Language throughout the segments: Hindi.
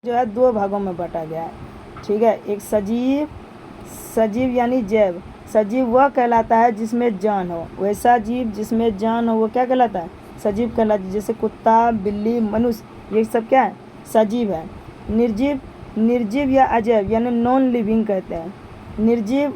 जो है दो भागों में बांटा गया है। ठीक है, एक सजीव यानी जैव। सजीव वह कहलाता है जिसमें जान हो। वैसा जीव जिसमें जान हो वो क्या कहलाता है? सजीव कहलाता है। जैसे कुत्ता, बिल्ली, मनुष्य, ये सब क्या है? सजीव है। निर्जीव या अजैव यानी नॉन लिविंग कहते हैं। निर्जीव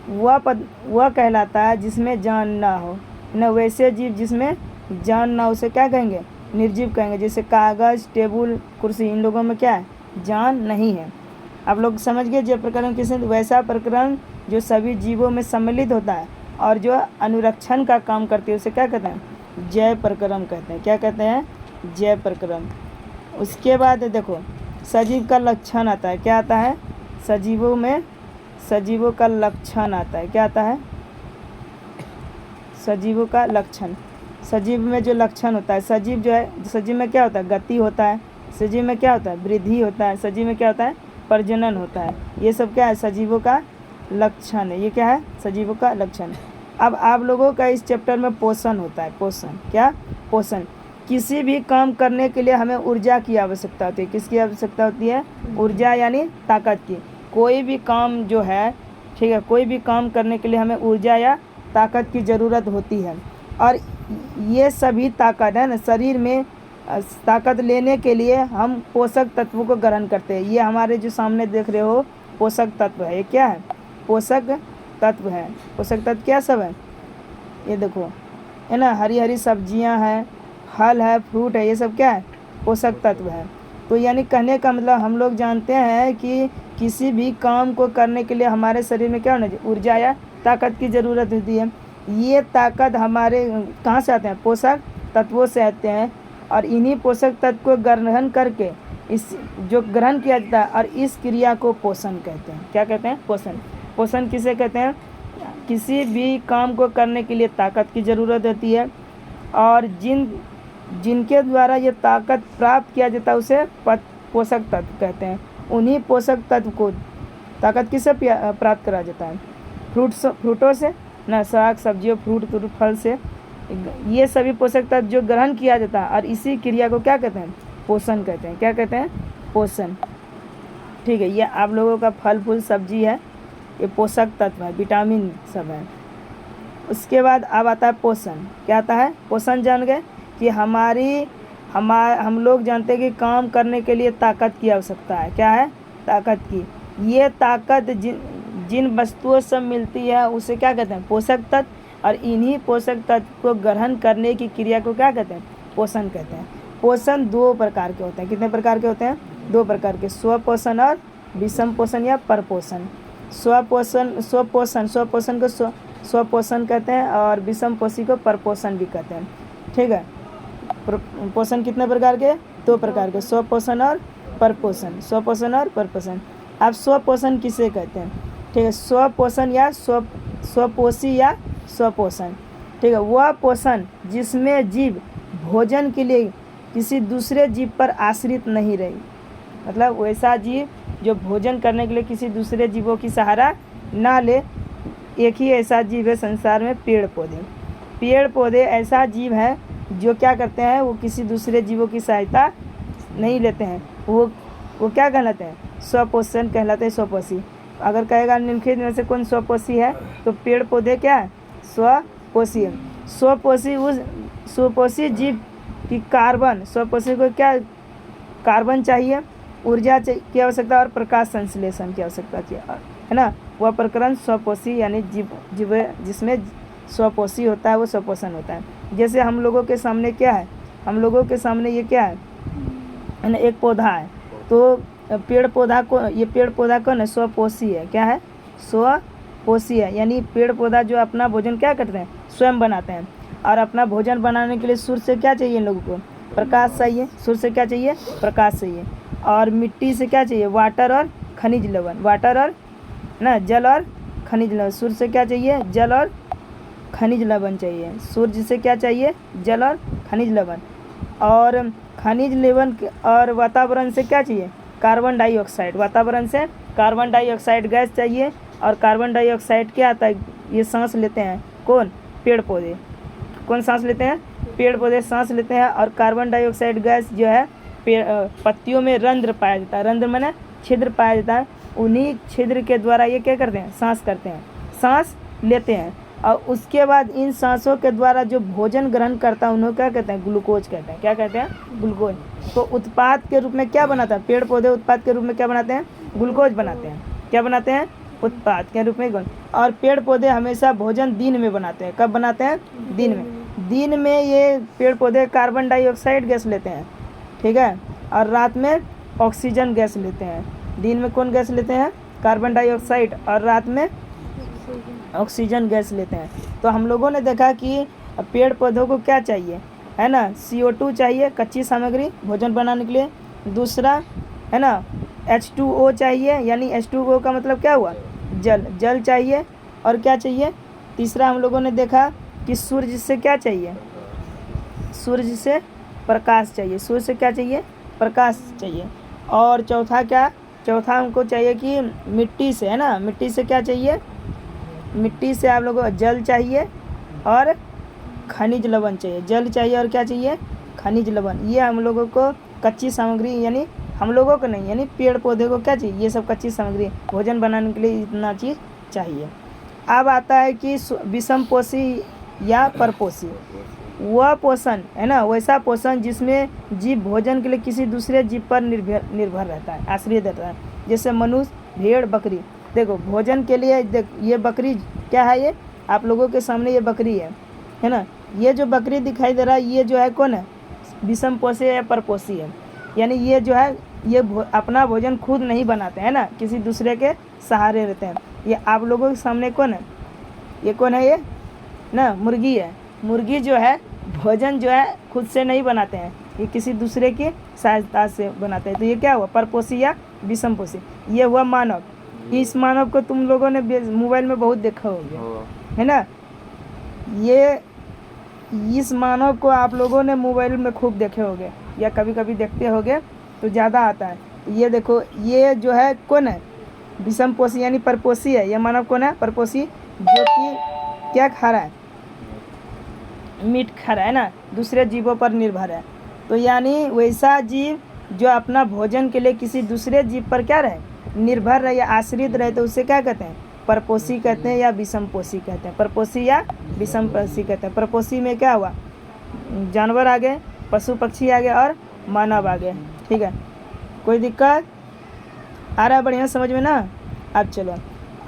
वह कहलाता है जिसमें जान ना हो। न वैसे जीव जिसमें जान ना हो उसे क्या कहेंगे? निर्जीव कहेंगे। जैसे कागज़, टेबल, कुर्सी, इन लोगों में क्या है? जान नहीं है। आप लोग समझ गए जैव प्रकरण किसे? वैसा प्रकरण जो सभी जीवों में सम्मिलित होता है और जो अनुरक्षण का काम करती है उसे क्या कहते हैं? जैव प्रकरण कहते हैं। क्या कहते हैं? जैव प्रकरण। उसके बाद देखो सजीव का लक्षण आता है। क्या आता है? सजीवों का लक्षण आता है। क्या आता है? सजीवों का लक्षण। सजीव में जो लक्षण होता है, सजीव जो है, सजीव में क्या होता है? गति होता है। सजीव में क्या होता है? वृद्धि होता है। सजीव में क्या होता है? प्रजनन होता है। ये सब क्या है? सजीवों का लक्षण है। ये क्या है? सजीवों का लक्षण। अब आप लोगों का इस चैप्टर में पोषण होता है। पोषण क्या? पोषण। किसी भी काम करने के लिए हमें ऊर्जा की आवश्यकता होती है। किसकी आवश्यकता होती है? ऊर्जा यानी ताकत की। कोई भी काम जो है, ठीक है, कोई भी काम करने के लिए हमें ऊर्जा या ताकत की ज़रूरत होती है। और ये सभी ताकत है ना, शरीर में ताकत लेने के लिए हम पोषक तत्वों को ग्रहण करते हैं। ये हमारे जो सामने देख रहे हो पोषक तत्व है। ये क्या है? पोषक तत्व है। पोषक तत्व क्या सब है? ये देखो है ना, हरी हरी सब्जियां हैं, फल है, फ्रूट है, ये सब क्या है? पोषक तत्व है। तो यानी कहने का मतलब हम लोग जानते हैं कि किसी भी काम को करने के लिए हमारे शरीर में क्या होना चाहिए? ऊर्जा या ताकत की ज़रूरत होती है। ये ताकत हमारे कहाँ से आते हैं? पोषक तत्वों से आते हैं। और इन्हीं पोषक तत्व को ग्रहण करके इस जो ग्रहण किया जाता है और इस क्रिया को पोषण कहते हैं। क्या कहते हैं? पोषण। पोषण किसे कहते हैं? किसी भी काम को करने के लिए ताकत की ज़रूरत होती है और जिनके द्वारा ये ताकत प्राप्त किया जाता है उसे पोषक तत्व कहते हैं। उन्हीं पोषक तत्व को ताकत किससे प्राप्त करा जाता है? फ्रूटों से ना, साग सब्जियों, फ्रूट फल से। ये सभी पोषक तत्व जो ग्रहण किया जाता है और इसी क्रिया को क्या कहते हैं? पोषण कहते हैं। क्या कहते हैं? पोषण। ठीक है, ये आप लोगों का फल फूल सब्जी है, ये पोषक तत्व है, विटामिन सब है। उसके बाद अब आता है पोषण। क्या आता है? पोषण जान गए कि हम लोग जानते हैं कि काम करने के लिए ताकत की आवश्यकता है। क्या है? ताकत की। ये ताकत जिन वस्तुओं से मिलती है उसे क्या कहते हैं? पोषक तत्व। और इन्हीं पोषक तत्व को ग्रहण करने की क्रिया को क्या कहते हैं? पोषण कहते हैं। पोषण दो प्रकार के होते हैं। कितने प्रकार के होते हैं? दो प्रकार के, स्वपोषण और विषम पोषण या परपोषण। स्वपोषण को स्वपोषण कहते हैं और विषम पोषी को परपोषण भी कहते हैं। ठीक है, पोषण कितने प्रकार के? दो प्रकार के, स्वपोषण और परपोषण। स्वपोषण और परपोषण। अब स्वपोषण किसे कहते हैं? ठीक है, स्वपोषण या स्वपोषी या स्वपोषण। ठीक है, वह पोषण जिसमें जीव भोजन के लिए किसी दूसरे जीव पर आश्रित नहीं रही। मतलब वैसा जीव जो भोजन करने के लिए किसी दूसरे जीवों की सहारा ना ले। एक ही ऐसा जीव है संसार में, पेड़ पौधे। पेड़ पौधे ऐसा जीव है जो क्या करते हैं? वो किसी दूसरे जीवों की सहायता नहीं लेते हैं। वो क्या कहलाते हैं? स्वपोषण कहलाते हैं, स्वपोषी। अगर कहेगा निम्नलिखित में से कौन स्वपोषी है, तो पेड़ पौधे क्या है? स्वपोषी है। स्वपोषी जीव की स्वपोषी को क्या? कार्बन चाहिए, ऊर्जा की आवश्यकता और प्रकाश संश्लेषण की आवश्यकता चाहिए, है ना। वह प्रकरण स्वपोषी यानी जीव जिसमें स्वपोषी होता है वो स्वपोषण होता है। जैसे हम लोगों के सामने क्या है? हम लोगों के सामने ये क्या है ना, एक पौधा है। तो ये पेड़ पौधा को ना स्वपोषी है। क्या है? स्वपोषी है। यानी पेड़ पौधा जो अपना भोजन क्या करते हैं? स्वयं बनाते हैं। और अपना भोजन बनाने के लिए सूर्य से क्या चाहिए इन लोगों को? प्रकाश चाहिए। सूर्य से क्या चाहिए? प्रकाश चाहिए। और मिट्टी से क्या चाहिए? वाटर और खनिज लवण। वाटर और ना जल और खनिज लवण। सूर्य से क्या चाहिए? जल और खनिज लवण चाहिए। सूर्य से क्या चाहिए? जल और खनिज लवण। और खनिज लवण और वातावरण से क्या चाहिए? Carbon dioxide. वातावरण से कार्बन डाइऑक्साइड गैस चाहिए। और कार्बन डाइऑक्साइड क्या आता है? ये सांस लेते हैं कौन? पेड़ पौधे। कौन सांस लेते हैं? पेड़ पौधे सांस लेते हैं। और कार्बन डाइऑक्साइड गैस जो है पत्तियों में रंध्र पाया जाता है, रंध्र माने छिद्र पाया जाता है, उन्हीं छिद्र के द्वारा ये क्या करते हैं, सांस करते हैं, सांस लेते हैं। और उसके बाद इन सांसों के द्वारा जो भोजन ग्रहण करता है उन्हें क्या कहते हैं, ग्लूकोज कहते हैं। क्या कहते हैं, ग्लूकोज। तो उत्पाद के रूप में क्या बनाता है, पेड़ पौधे उत्पाद के रूप में क्या बनाते हैं, ग्लूकोज बनाते हैं। क्या बनाते हैं, उत्पाद के रूप में। और पेड़ पौधे हमेशा भोजन दिन में बनाते हैं। कब बनाते हैं, दिन में। दिन में ये पेड़ पौधे कार्बन डाइऑक्साइड गैस लेते हैं, ठीक है, और रात में ऑक्सीजन गैस लेते हैं। दिन में कौन गैस लेते हैं, कार्बन डाइऑक्साइड, और रात में ऑक्सीजन गैस लेते हैं। तो हम लोगों ने देखा कि पेड़ पौधों को क्या चाहिए, है ना, CO2 चाहिए, कच्ची सामग्री भोजन बनाने के लिए। दूसरा है ना H2O चाहिए, यानी H2O का मतलब क्या हुआ, जल, जल चाहिए। और क्या चाहिए, तीसरा हम लोगों ने देखा कि सूर्य से क्या चाहिए, सूर्य से प्रकाश चाहिए, सूर्य से क्या चाहिए, प्रकाश चाहिए। और चौथा क्या, चौथा हमको चाहिए कि मिट्टी से, है ना, मिट्टी से क्या चाहिए, मिट्टी से आप लोगों को जल चाहिए और खनिज लवण चाहिए। जल चाहिए और क्या चाहिए, खनिज लवण। ये हम लोगों को कच्ची सामग्री, यानी हम लोगों को नहीं, यानी पेड़ पौधे को क्या चाहिए, ये सब कच्ची सामग्री भोजन बनाने के लिए इतना चीज़ चाहिए। अब आता है कि विषम पोषी या परपोषी, वह पोषण है ना, वैसा पोषण जिसमें जीव भोजन के लिए किसी दूसरे जीव पर निर्भर रहता है, आश्रित रहता है। जैसे मनुष्य, भेड़, बकरी। देखो भोजन के लिए ये बकरी क्या है, ये आप लोगों के सामने ये बकरी है ना। ये जो बकरी दिखाई दे रहा है ये जो है कौन है, विषम पोषी या परपोषी है। यानी ये जो है ये अपना भोजन खुद नहीं बनाते हैं ना, किसी दूसरे के सहारे रहते हैं। ये आप लोगों के सामने कौन है, ये कौन है, ये ना मुर्गी है। मुर्गी जो है भोजन जो है खुद से नहीं बनाते हैं, ये किसी दूसरे की सहायता से बनाते हैं। तो ये क्या हुआ, परपोषी या विषम पोषी। ये हुआ मानव। इस मानव को तुम लोगों ने मोबाइल में बहुत देखा होगा, है ना। ये इस मानव को आप लोगों ने मोबाइल में खूब देखे होंगे या कभी कभी देखते होंगे तो ज़्यादा आता है। ये देखो ये जो है कौन है, विषम पोषी यानी परपोषी है। ये मानव कौन है, परपोषी, जो कि क्या खा रहा है, मीट खा रहा है ना, दूसरे जीवों पर निर्भर है। तो यानी वैसा जीव जो अपना भोजन के लिए किसी दूसरे जीव पर क्या रहे, निर्भर रहे या आश्रित रहे, तो उसे क्या कहते हैं, परपोषी कहते हैं या विषम पोषी कहते हैं। परपोषी या विषम पोषी कहते हैं। परपोषी में क्या हुआ, जानवर आ गए, पशु पक्षी आ गए और मानव आ गए, ठीक है। कोई दिक्कत आ रहा है, बढ़िया समझ में ना। अब चलो,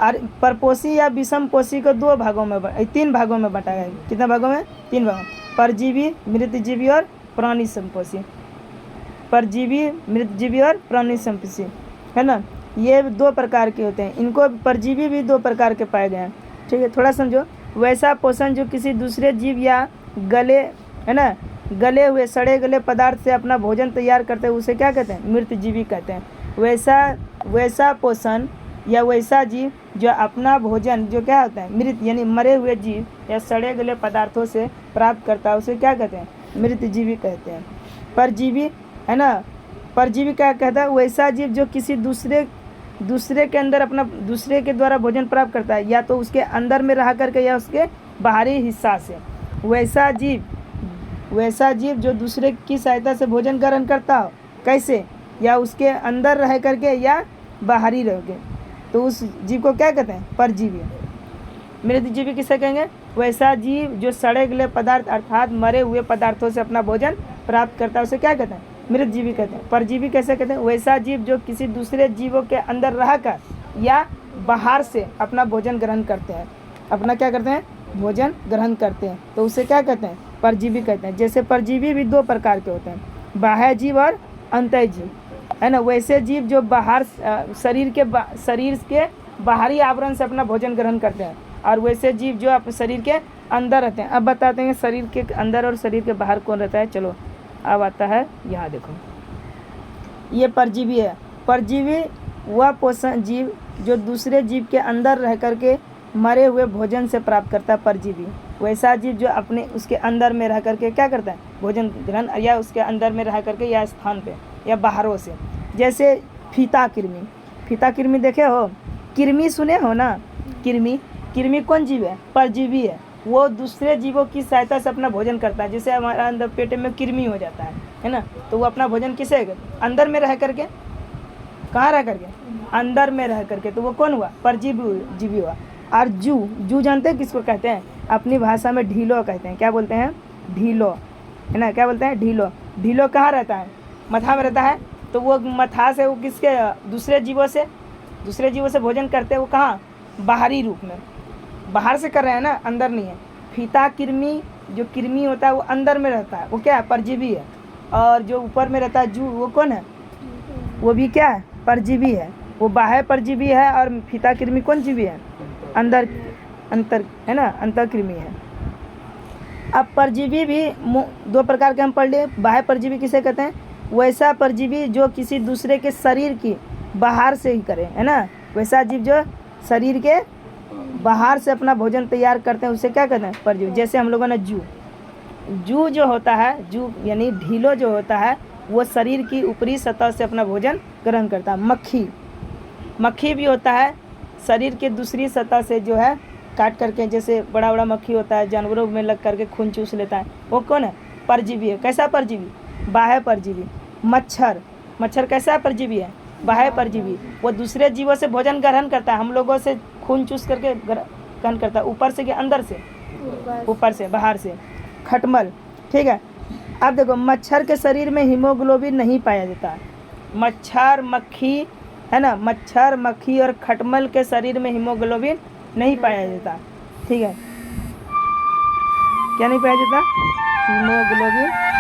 और परपोषी या विषम पोषी को दो भागों में, तीन भागों में बांटा गया। कितने भागों में, तीन भागों, परजीवी, मृतजीवी और प्राणी संपोषी। परजीवी, मृतजीवी और प्राणी संपोषी, है ना। ये दो प्रकार के होते हैं। इनको परजीवी भी दो प्रकार के पाए गए हैं, ठीक है। थोड़ा समझो, वैसा पोषण जो किसी दूसरे जीव या गले, है ना, गले हुए सड़े गले पदार्थ से अपना भोजन तैयार करते हैं, उसे क्या कहते हैं, मृतजीवी कहते हैं। वैसा पोषण या वैसा जीव जो अपना भोजन जो क्या होता है, मृत यानी मरे हुए जीव या सड़े गले पदार्थों से प्राप्त करता है, उसे क्या कहते हैं, मृतजीवी कहते हैं। परजीवी, है ना, परजीवी क्या कहता है, वैसा जीव जो किसी दूसरे के अंदर अपना, दूसरे के द्वारा भोजन प्राप्त करता है, या तो उसके अंदर में रह करके या उसके बाहरी हिस्सा से। वैसा जीव जो दूसरे की सहायता से भोजन ग्रहण करता हो, कैसे, या उसके अंदर रह करके या बाहरी रह के, तो उस जीव को क्या कहते हैं, परजीवी। मृतजीवी किसे कहेंगे, वैसा जीव जो सड़े गले पदार्थ अर्थात मरे हुए पदार्थों से अपना भोजन प्राप्त करता है, उसे क्या कहते हैं, मृतजीवी कहते हैं। परजीवी कैसे कहते हैं, वैसा जीव जो किसी दूसरे जीवों के अंदर रहकर या बाहर से अपना भोजन ग्रहण करते हैं, अपना क्या करते हैं, भोजन ग्रहण करते हैं, तो उसे क्या कहते हैं, परजीवी कहते हैं। जैसे परजीवी भी दो प्रकार के होते हैं, बाह्य जीव और अंतः जीव, है ना। वैसे जीव जो बाहर शरीर के बाहरी आवरण से अपना भोजन ग्रहण करते हैं, और वैसे जीव जो अपने शरीर के अंदर रहते हैं। अब बताते हैं शरीर के अंदर और शरीर के बाहर कौन रहता है। चलो अब आता है, यहाँ देखो, ये परजीवी है। परजीवी वह पोषण जीव जो दूसरे जीव के अंदर रह करके मरे हुए भोजन से प्राप्त करता है, परजीवी। वैसा जीव जो अपने उसके अंदर में रह करके क्या करता है, भोजन ग्रहण, या उसके अंदर में रह करके या स्थान पे या बाहरों से। जैसे फीता कृमि देखे हो, कृमि सुने हो ना, कृमि कौन जीव है, परजीवी है। वो दूसरे जीवों की सहायता से अपना भोजन करता है। जैसे हमारा अंदर पेट में कृमि हो जाता है ना, तो वो अपना भोजन किसे अंदर में रह करके, कहाँ रह करके, अंदर में रह करके, तो वो कौन हुआ, परजीवी हुआ। और जू जानते हैं किसको कहते हैं, अपनी भाषा में ढीलो कहते हैं। क्या बोलते हैं, ढीलो, है ना, क्या बोलते हैं, ढीलो। ढीलो कहाँ रहता है, मथा में रहता है। तो वो मथा से वो किसके, दूसरे जीवों से भोजन करते हैं। वो कहाँ, बाहरी रूप में, बाहर से कर रहे हैं ना, अंदर नहीं है। फीता कृमि, जो कृमि होता है वो अंदर में रहता है, वो क्या है, परजीवी है। और जो ऊपर में रहता है जू, वो कौन है, वो भी क्या है, परजीवी है। वो बाह्य परजीवी है और फीता कृमि कौन जीवी है, अंतर, है ना, अंतर कृमि है। अब परजीवी भी दो प्रकार के हम पढ़ लिए। बाह्य परजीवी किसे कहते हैं, वैसा परजीवी जो किसी दूसरे के शरीर की बाहर से ही करे, है ना, वैसा जीव जो शरीर के बाहर से अपना भोजन तैयार करते हैं, उसे क्या कहते हैं, परजीवी। जैसे हम लोगों ने जू जो होता है, जू यानी ढीलो जो होता है, वो शरीर की ऊपरी सतह से अपना भोजन ग्रहण करता है। मक्खी भी होता है, शरीर के दूसरी सतह से जो है काट करके, जैसे बड़ा बड़ा मक्खी होता है, जानवरों में लग करके खून चूस लेता है, वो कौन है, परजीवी है। कैसा परजीवी, बाह्य परजीवी। मच्छर कैसा परजीवी है, बाह्य परजीवी। वो दूसरे जीवों से भोजन ग्रहण करता है, हम लोगों से खून चूस करके ग्रहण करता है, ऊपर से कि अंदर से, ऊपर से, बाहर से। खटमल, ठीक है। अब देखो, मच्छर के शरीर में हीमोग्लोबिन नहीं पाया जाता। मच्छर, मक्खी, है ना, मच्छर, मक्खी और खटमल के शरीर में हीमोग्लोबिन नहीं पाया जाता, ठीक है। क्या नहीं पाया जाता, हीमोग्लोबिन